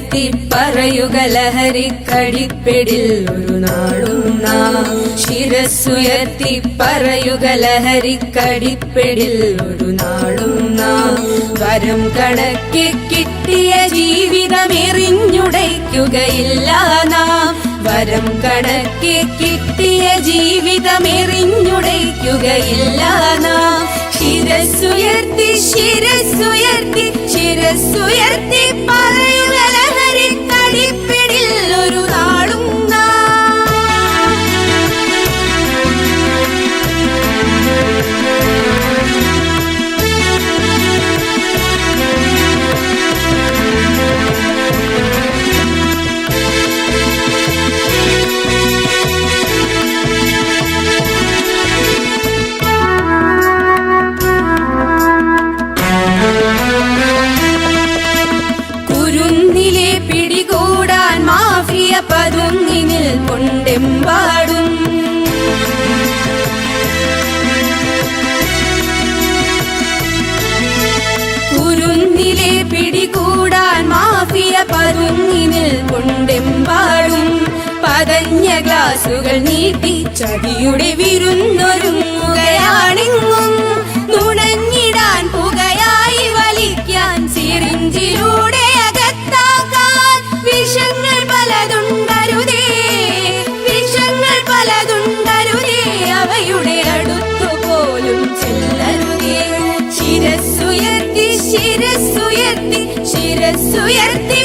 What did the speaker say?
ശിരസ്സുയർത്തി പറയുക ലഹരിക്കടിപ്പിടിൽ ഒരു നാളും നാം. ശിരസ്സുയർത്തി പറയുക ലഹരിക്കടിപ്പിടിൽ ഒരു നാളും നാം. വരം കണക്കെ കിട്ടിയ ജീവിതമെറിഞ്ഞുടയ്ക്കുകയില്ല നാം. വരം കണക്കെ കിട്ടിയ ജീവിതമെറിഞ്ഞുടയ്ക്കുകയില്ല നാം. ശിരസ്സുയർത്തി ശിരസ്സുയർത്തി ശിരസ്സുയർത്തി പറയുക ലഹരിക്കടിപ്പിടിൽ ഒരു നാളും പതുങ്ങിനിൽ കൊണ്ടെമ്പാടും. കുരുന്നിലെ പിടികൂടാൻ മാഫിയ പതുങ്ങിനിൽ കൊണ്ടെമ്പാടും. പതഞ്ഞ ഗ്ലാസുകൾ നീട്ടി ചതിയുടെ വിരുന്നൊരുങ്ങുകയാണെങ്ങും. നുണഞ്ഞിടാൻ പുകയായി വലിക്കാൻ സിറിഞ്ചിലൂടെ അകത്താക്കാൻ വിഷങ്ങൾ പലതുണ്ടരുതേ. വിഷങ്ങൾ പലതുണ്ടരുതേ, അവയുടെ അടുത്തുപോലും ചെല്ലരുതേ. ശിരസ്സുയർത്തി ശിരസ്സുയർത്തി ശിരസ്സുയർത്തി